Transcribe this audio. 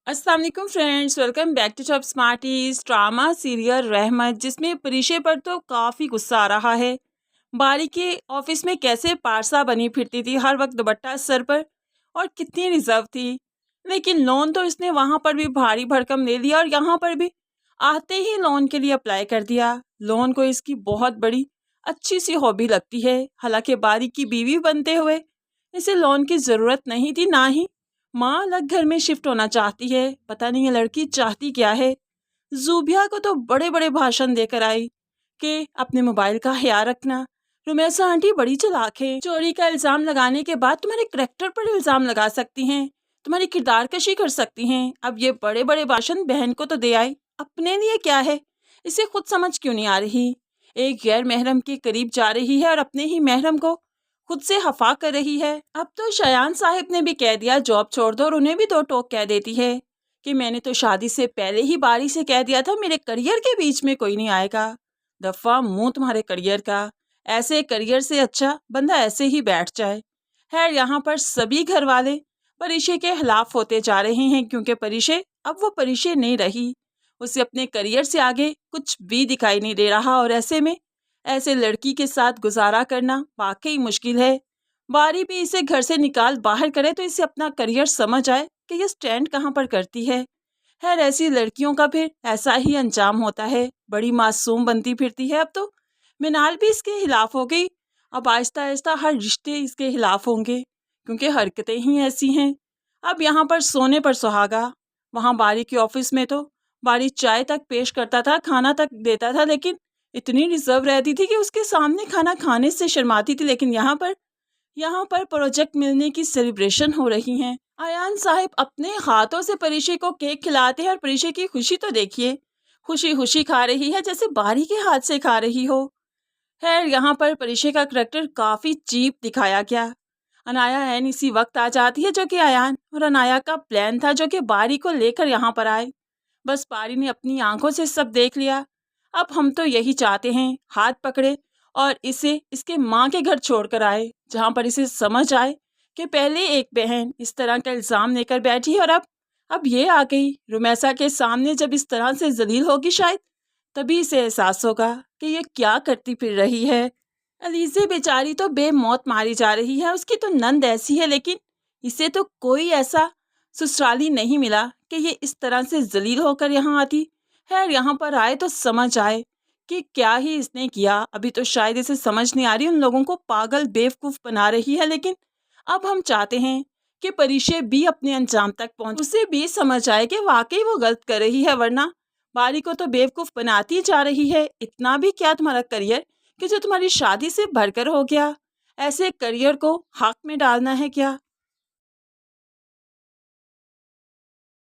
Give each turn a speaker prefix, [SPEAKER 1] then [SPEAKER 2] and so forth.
[SPEAKER 1] अस्सलाम वालेकुम friends, welcome back to top smarties. Drama serial Rehmat, जिसमें परिशे पर तो काफ़ी गुस्सा आ रहा है। बारी के ऑफिस में कैसे पारसा बनी फिरती थी, हर वक्त दुपट्टा सर पर, और कितनी रिजर्व थी। लेकिन लोन तो इसने वहाँ पर भी भारी भरकम ले लिया और यहाँ पर भी आते ही लोन के लिए अप्लाई कर दिया। लोन को इसकी बहुत बड़ी अच्छी सी हॉबी लगती है। हालांकि बारी की बीवी बनते हुए इसे लोन की ज़रूरत नहीं थी, ना ही माँ अलग घर में शिफ्ट होना चाहती है। पता नहीं ये लड़की चाहती क्या है। जूबिया को तो बड़े बड़े भाषण देकर आई कि अपने मोबाइल का ख्याल रखना। रुमैसा आंटी बड़ी चालाक है, चोरी का इल्ज़ाम लगाने के बाद तुम्हारे करैक्टर पर इल्ज़ाम लगा सकती हैं, तुम्हारी किरदार कशी कर सकती हैं। अब ये बड़े बड़े भाषण बहन को तो दे आई, अपने लिए क्या है, इसे खुद समझ क्यों नहीं आ रही। एक गैर महरम के करीब जा रही है और अपने ही महरम को खुद से हफा कर रही है। अब तो शयान साहिब ने भी कह दिया जॉब छोड़ दो, और उन्हें भी दो टोक कह देती है कि मैंने तो शादी से पहले ही बारी से कह दिया था मेरे करियर के बीच में कोई नहीं आएगा। दफा मुंह तुम्हारे करियर का, ऐसे करियर से अच्छा बंदा ऐसे ही बैठ जाए। खैर, यहाँ पर सभी घर वाले परिशे के खिलाफ होते जा रहे हैं, क्योंकि परिशे अब वो परिशे नहीं रही। उसे अपने करियर से आगे कुछ भी दिखाई नहीं दे रहा, और ऐसे में ऐसे लड़की के साथ गुजारा करना वाकई मुश्किल है। बारी भी इसे घर से निकाल बाहर करे तो इसे अपना करियर समझ आए कि ये स्टैंड कहाँ पर करती है। खैर, ऐसी लड़कियों का फिर ऐसा ही अंजाम होता है, बड़ी मासूम बनती फिरती है। अब तो मिनाल भी इसके खिलाफ हो गई। अब आहिस्ता आहिस्ता हर रिश्ते इसके खिलाफ होंगे, क्योंकि हरकतें ही ऐसी हैं। अब यहाँ पर सोने पर सुहागा, वहाँ बारी के ऑफिस में तो बारी चाय तक पेश करता था, खाना तक देता था, लेकिन इतनी रिजर्व रहती थी कि उसके सामने खाना खाने से शर्माती थी। लेकिन यहाँ पर प्रोजेक्ट मिलने की सेलिब्रेशन हो रही हैं। अयान साहिब अपने हाथों से परिशे को केक खिलाते हैं, और परिशे की खुशी तो देखिए, खुशी खुशी खा रही है जैसे बारी के हाथ से खा रही हो। खैर, यहाँ पर परिशे का करैक्टर काफ़ी चीप दिखाया गया। अनाया एन इसी वक्त आ जाती है, जो कि अयान और अनाया का प्लान था, जो कि बारी को लेकर यहाँ पर आए। बस बारी ने अपनी आंखों से सब देख लिया। अब हम तो यही चाहते हैं, हाथ पकड़े और इसे इसके माँ के घर छोड़कर आए, जहाँ पर इसे समझ आए कि पहले एक बहन इस तरह का इल्ज़ाम लेकर बैठी है, और अब ये आ गई रुमैसा के सामने। जब इस तरह से जलील होगी, शायद तभी इसे एहसास होगा कि ये क्या करती फिर रही है। अलीज़े बेचारी तो बेमौत मारी जा रही है। उसकी तो नंद ऐसी है, लेकिन इसे तो कोई ऐसा ससुराली नहीं मिला कि ये इस तरह से जलील होकर यहाँ आती। खैर, यहाँ पर आए तो समझ आए कि क्या ही इसने किया। अभी तो शायद इसे समझ नहीं आ रही, उन लोगों को पागल बेवकूफ़ बना रही है। लेकिन अब हम चाहते हैं कि परिशे भी अपने अंजाम तक पहुँचे, उसे भी समझ आए कि वाकई वो गलत कर रही है, वरना बारी को तो बेवकूफ़ बनाती जा रही है। इतना भी क्या तुम्हारा करियर कि जो तुम्हारी शादी से भरकर हो गया, ऐसे करियर को हक में डालना है क्या।